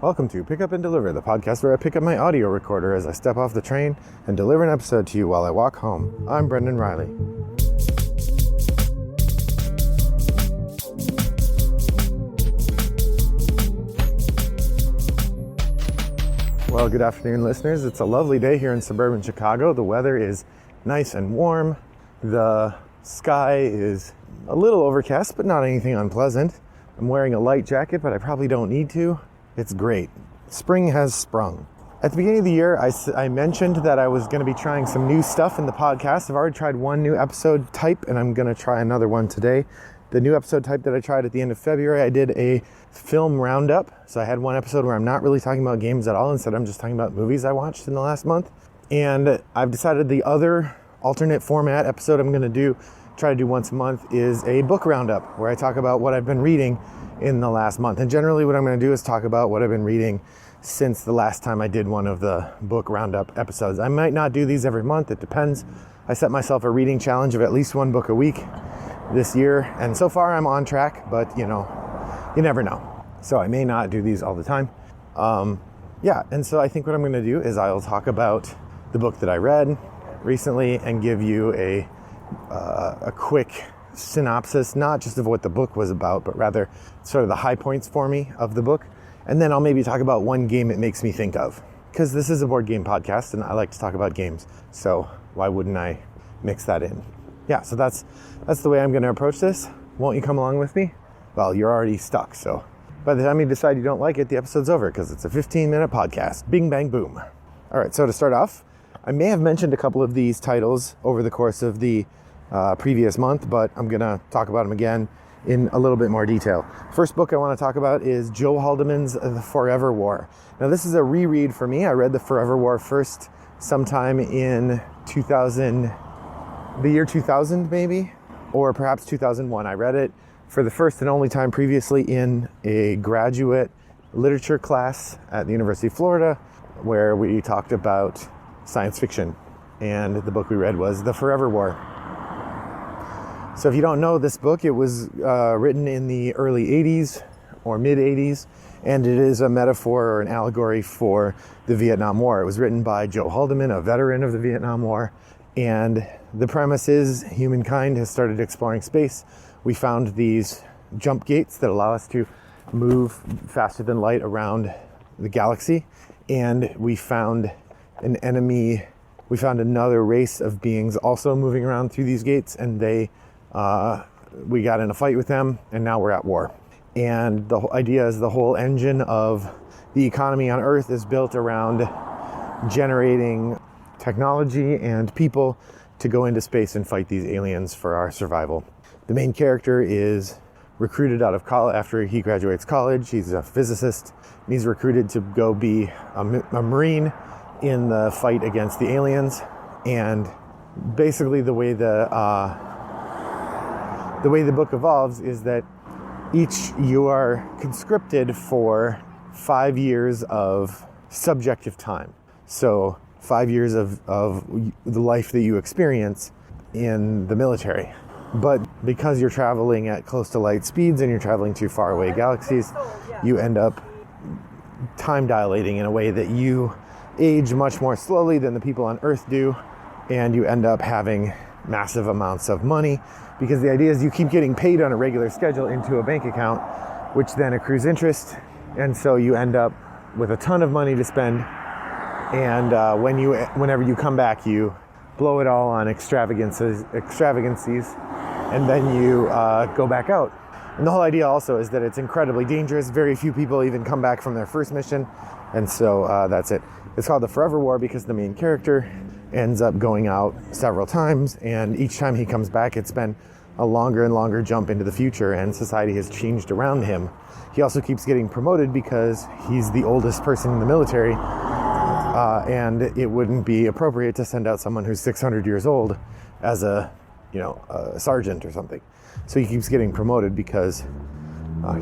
Welcome to Pick Up and Deliver, the podcast where I pick up my audio recorder as I step off the train and deliver an episode to you while I walk home. I'm Brendan Riley. Well, good afternoon, listeners. It's a lovely day here in suburban Chicago. The weather is nice and warm. The sky is a little overcast, but not anything unpleasant. I'm wearing a light jacket, but I probably don't need to. It's great. Spring has sprung. At the beginning of the year, I mentioned that I was going to be trying some new stuff in the podcast. I've already tried one new episode type, and I'm going to try another one today. The new episode type that I tried at the end of February, I did a film roundup. So I had one episode where I'm not really talking about games at all. Instead, I'm just talking about movies I watched in the last month. And I've decided the other alternate format episode I'm going to try to do once a month is a book roundup, where I talk about what I've been reading in the last month. And generally what I'm going to do is talk about what I've been reading since the last time I did one of the book roundup episodes. I might not do these every month. It depends. I set myself a reading challenge of at least one book a week this year. And so far I'm on track, but you never know. So I may not do these all the time. And so I think what I'm going to do is I'll talk about the book that I read recently and give you a quick synopsis, not just of what the book was about, but rather sort of the high points for me of the book. And then I'll maybe talk about one game it makes me think of, because this is a board game podcast and I like to talk about games. So why wouldn't I mix that in? Yeah, so that's the way I'm going to approach this. Won't you come along with me? Well, you're already stuck. So by the time you decide you don't like it, the episode's over, because it's a 15-minute podcast. Bing, bang, boom. All right, so to start off, I may have mentioned a couple of these titles over the course of the previous month, but I'm going to talk about them again in a little bit more detail. First book I want to talk about is Joe Haldeman's The Forever War. Now, this is a reread for me. I read The Forever War first sometime in the year 2000 maybe, or perhaps 2001. I read it for the first and only time previously in a graduate literature class at the University of Florida, where we talked about science fiction. And the book we read was The Forever War. So if you don't know this book, it was written in the early 80s or mid 80s, and it is a metaphor or an allegory for the Vietnam War. It was written by Joe Haldeman, a veteran of the Vietnam War, and the premise is humankind has started exploring space. We found these jump gates that allow us to move faster than light around the galaxy, and we found an enemy. We found another race of beings also moving around through these gates, and we got in a fight with them, and now we're at war. And the whole idea is the whole engine of the economy on Earth is built around generating technology and people to go into space and fight these aliens for our survival. The main character is recruited out of college after he graduates college. He's a physicist, and he's recruited to go be a Marine in the fight against the aliens. And basically the way the book evolves is that you are conscripted for 5 years of subjective time. So 5 years of the life that you experience in the military. But because you're traveling at close to light speeds and you're traveling to faraway galaxies, you end up time dilating in a way that you age much more slowly than the people on Earth do, and you end up having massive amounts of money, because the idea is you keep getting paid on a regular schedule into a bank account, which then accrues interest, and so you end up with a ton of money to spend, and whenever you come back, you blow it all on extravagancies, and then you go back out. And the whole idea also is that it's incredibly dangerous. Very few people even come back from their first mission, and so that's it. It's called The Forever War because the main character ends up going out several times, and each time he comes back, it's been a longer and longer jump into the future, and society has changed around him. He also keeps getting promoted because he's the oldest person in the military, and it wouldn't be appropriate to send out someone who's 600 years old as a sergeant or something. So he keeps getting promoted because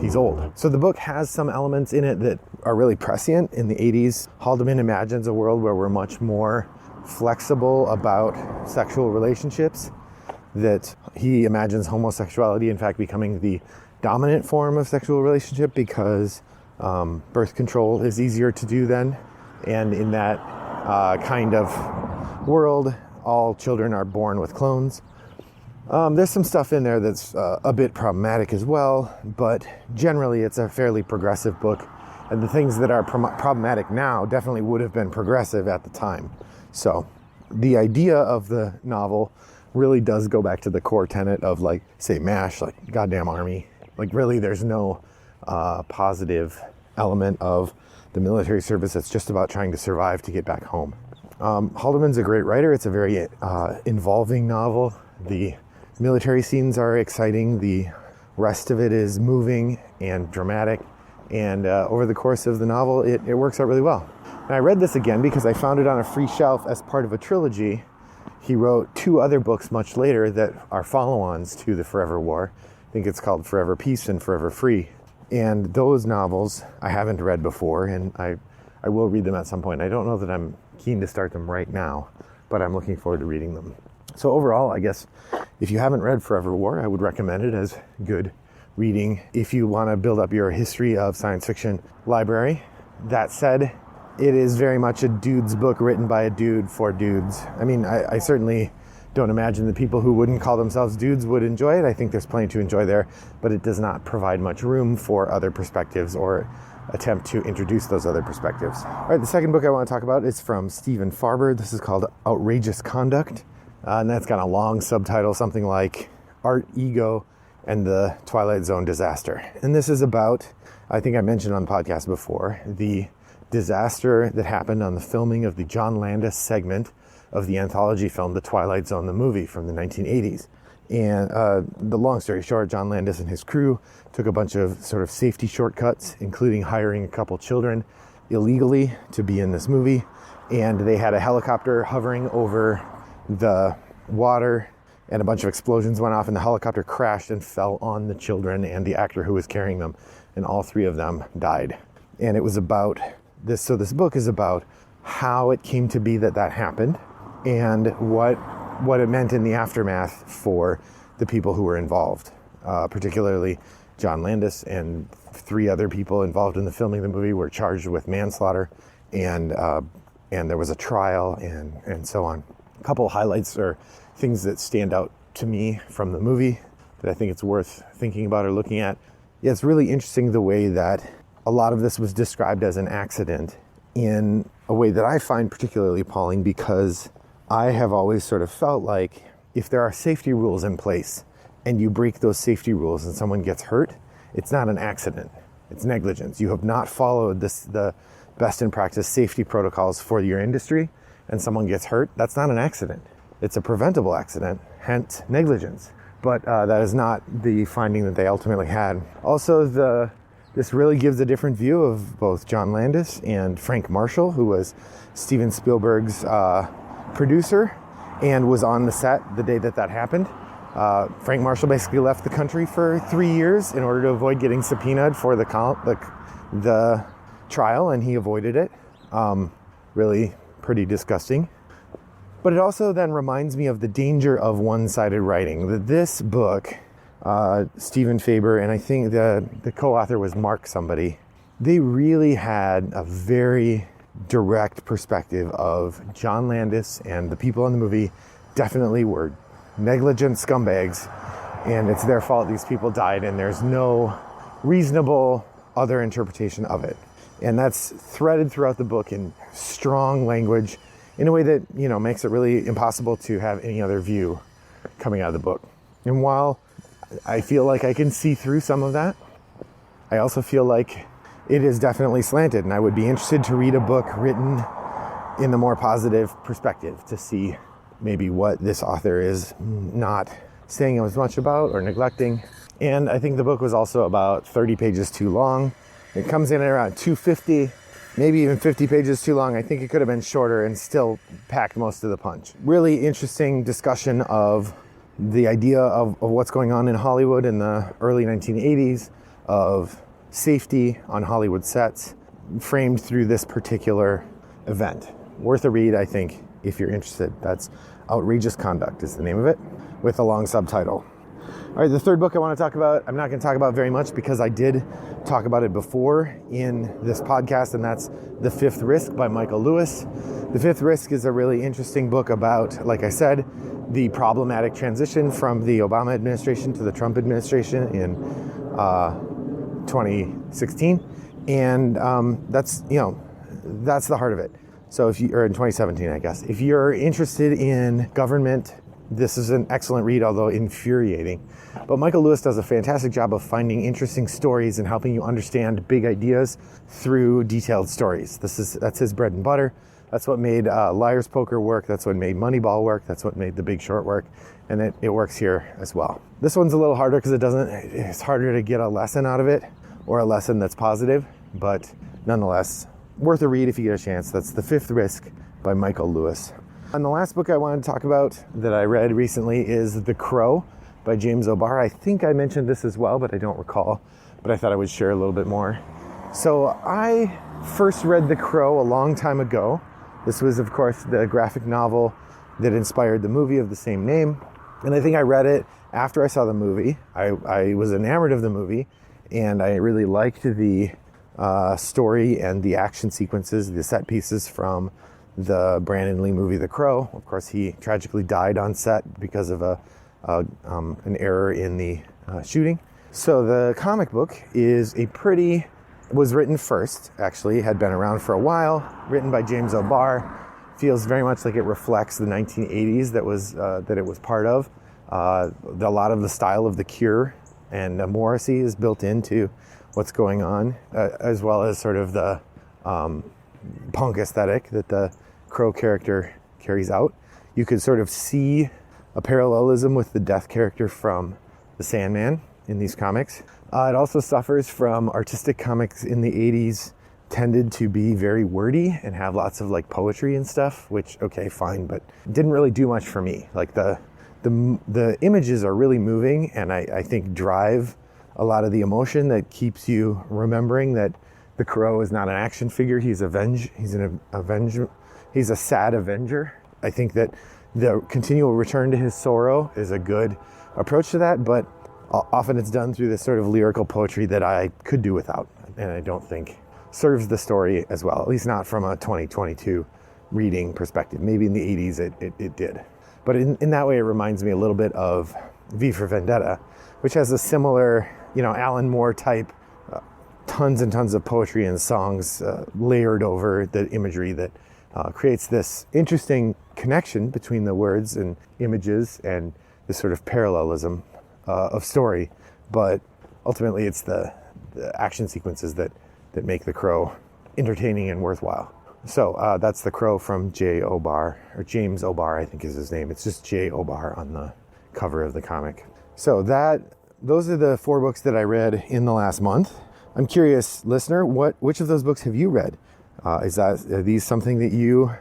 he's old. So the book has some elements in it that are really prescient. In the 80s, Haldeman imagines a world where we're much more flexible about sexual relationships, that he imagines homosexuality in fact becoming the dominant form of sexual relationship because Birth control is easier to do then. And in that kind of world, all children are born with clones. There's some stuff in there that's a bit problematic as well, but generally it's a fairly progressive book. And the things that are problematic now definitely would have been progressive at the time. So the idea of the novel really does go back to the core tenet of, like, say, MASH, like goddamn army. Like, really, there's no positive element of the military service. It's just about trying to survive to get back home. Haldeman's a great writer. It's a very involving novel. The military scenes are exciting. The rest of it is moving and dramatic. And over the course of the novel, it works out really well. And I read this again because I found it on a free shelf as part of a trilogy. He wrote 2 other books much later that are follow-ons to the Forever War. I think it's called Forever Peace and Forever Free. And those novels I haven't read before, and I will read them at some point. I don't know that I'm keen to start them right now, but I'm looking forward to reading them. So overall, I guess if you haven't read Forever War, I would recommend it as good reading if you want to build up your history of science fiction library. That said, it is very much a dude's book written by a dude for dudes. I mean, I certainly don't imagine the people who wouldn't call themselves dudes would enjoy it. I think there's plenty to enjoy there, but it does not provide much room for other perspectives or attempt to introduce those other perspectives. All right, the second book I want to talk about is from Stephen Farber. This is called Outrageous Conduct, and that's got a long subtitle, something like Art, Ego, and the Twilight Zone Disaster. And this is about, I think I mentioned on the podcast before, the disaster that happened on the filming of the John Landis segment of the anthology film The Twilight Zone, the movie from the 1980s. And the long story short, John Landis and his crew took a bunch of sort of safety shortcuts, including hiring a couple children illegally to be in this movie. And they had a helicopter hovering over the water, and a bunch of explosions went off, and the helicopter crashed and fell on the children and the actor who was carrying them. And all 3 of them died. And it was about this. So this book is about how it came to be that happened, and what it meant in the aftermath for the people who were involved, particularly John Landis and 3 other people involved in the filming of the movie were charged with manslaughter, and there was a trial and so on. A couple highlights or things that stand out to me from the movie that I think it's worth thinking about or looking at. Yeah, it's really interesting the way that a lot of this was described as an accident in a way that I find particularly appalling, because I have always sort of felt like if there are safety rules in place and you break those safety rules and someone gets hurt, it's not an accident. It's negligence. You have not followed the best in practice safety protocols for your industry, and someone gets hurt. That's not an accident. It's a preventable accident, hence negligence. But that is not the finding that they ultimately had. Also, this really gives a different view of both John Landis and Frank Marshall, who was Steven Spielberg's producer and was on the set the day that happened. Frank Marshall basically left the country for 3 years in order to avoid getting subpoenaed for the trial, and he avoided it. Really pretty disgusting. But it also then reminds me of the danger of one-sided writing. That this book, Stephen Faber, and I think the co-author was Mark somebody, they really had a very direct perspective of John Landis, and the people in the movie definitely were negligent scumbags, and it's their fault these people died, and there's no reasonable other interpretation of it. And that's threaded throughout the book in strong language in a way that, makes it really impossible to have any other view coming out of the book. And while I feel like I can see through some of that, I also feel like it is definitely slanted, and I would be interested to read a book written in the more positive perspective to see maybe what this author is not saying as much about or neglecting. And I think the book was also about 30 pages too long. It comes in at around 250, maybe even 50 pages too long. I think it could have been shorter and still packed most of the punch. Really interesting discussion of the idea of what's going on in Hollywood in the early 1980s, of safety on Hollywood sets, framed through this particular event. Worth a read, I think, if you're interested. That's Outrageous Conduct is the name of it, with a long subtitle. All right, the third book I want to talk about, I'm not going to talk about very much because I did talk about it before in this podcast, and that's The Fifth Risk by Michael Lewis. The Fifth Risk is a really interesting book about, like I said, the problematic transition from the Obama administration to the Trump administration in 2016. And that's the heart of it. So or in 2017, I guess. If you're interested in government, this is an excellent read, although infuriating. But Michael Lewis does a fantastic job of finding interesting stories and helping you understand big ideas through detailed stories. That's his bread and butter. That's what made Liar's Poker work. That's what made Moneyball work. That's what made The Big Short work. And it works here as well. This one's a little harder because it's harder to get a lesson out of it, or a lesson that's positive, but nonetheless, worth a read if you get a chance. That's The Fifth Risk by Michael Lewis. And the last book I wanted to talk about that I read recently is The Crow by James Obar. I think I mentioned this as well, but I don't recall. But I thought I would share a little bit more. So I first read The Crow a long time ago. This was, of course, the graphic novel that inspired the movie of the same name. And I think I read it after I saw the movie. I was enamored of the movie, and I really liked the story and the action sequences, the set pieces from the Brandon Lee movie, The Crow. Of course, he tragically died on set because of an error in the shooting. So the comic book was written first, actually, had been around for a while, written by James Obar. Feels very much like it reflects the 1980s that it was part of. A lot of the style of The Cure and Morrissey is built into what's going on, as well as sort of the punk aesthetic that the Crow character carries out. You could sort of see a parallelism with the Death character from The Sandman in these comics. It also suffers from artistic comics in the 80s tended to be very wordy and have lots of like poetry and stuff, which, okay, fine, but didn't really do much for me. Like the images are really moving, and I think drive a lot of the emotion that keeps you remembering that the Crow is not an action figure. He's a sad avenger. I think that the continual return to his sorrow is a good approach to that, but often it's done through this sort of lyrical poetry that I could do without, and I don't think serves the story as well, at least not from a 2022 reading perspective. Maybe in the 80s it did. But in that way, it reminds me a little bit of V for Vendetta, which has a similar, Alan Moore type, tons and tons of poetry and songs layered over the imagery that creates this interesting connection between the words and images and this sort of parallelism of story. But ultimately, it's the action sequences that make The Crow entertaining and worthwhile. So that's The Crow from J. Obar, or James Obar, I think is his name. It's just J. Obar on the cover of the comic. So those are the 4 books that I read in the last month. I'm curious, listener, which of those books have you read? Are these something that you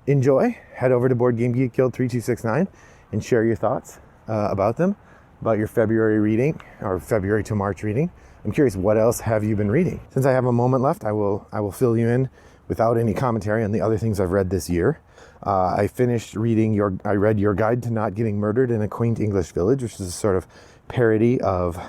enjoy? Head over to Board Game Geek Guild 3269 and share your thoughts about them, about your February reading or February to March reading. I'm curious, what else have you been reading? Since I have a moment left, I will fill you in without any commentary on the other things I've read this year. I finished reading I read Your Guide to Not Getting Murdered in a Quaint English Village, which is a sort of parody of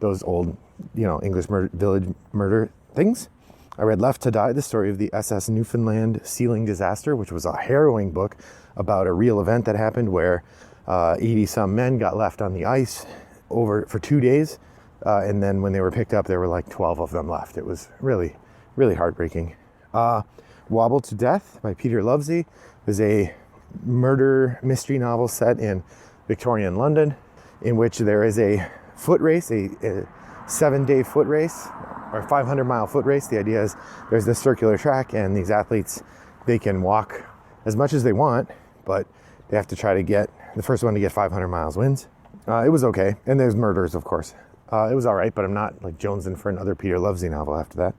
those old, English village murder things. I read Left to Die, the story of the SS Newfoundland sealing disaster, which was a harrowing book about a real event that happened where 80-some men got left on the ice for 2 days. And then when they were picked up, there were like 12 of them left. It was really, really heartbreaking. Wobble to Death by Peter Lovesy is a murder mystery novel set in Victorian London, in which there is a foot race, a 7-day foot race, or 500-mile foot race. The idea is there's this circular track, and these athletes, they can walk as much as they want, but they have to try to get, the first one to get 500 miles wins. It was okay, and there's murders, of course. It was all right, but I'm not like jonesing for another Peter Lovesy novel after that.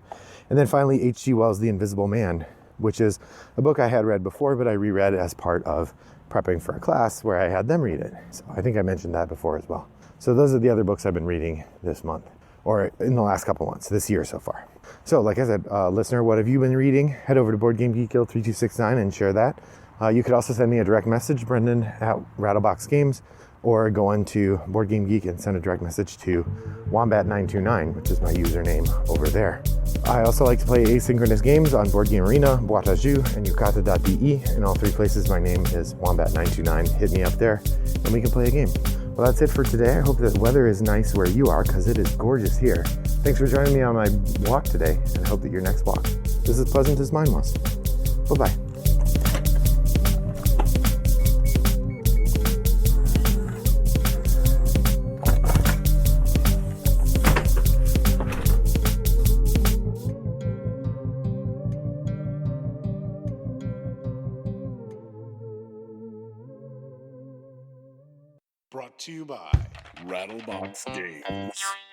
And then finally, H.G. Wells' The Invisible Man, which is a book I had read before, but I reread as part of prepping for a class where I had them read it. So I think I mentioned that before as well. So those are the other books I've been reading this month, or in the last couple months, this year so far. So like I said, listener, what have you been reading? Head over to Board Game Geek Guild 3269 and share that. You could also send me a direct message, Brendan at Rattlebox Games, or go onto Board Game Geek and send a direct message to Wombat929, which is my username over there. I also like to play asynchronous games on Board Game Arena, Boîte à Jeux, and Yukata.de. In all three places, my name is Wombat929. Hit me up there, and we can play a game. Well, that's it for today. I hope that the weather is nice where you are, because it is gorgeous here. Thanks for joining me on my walk today, and I hope that your next walk is as pleasant as mine was. Bye-bye. Brought to you by Rattlebox Games.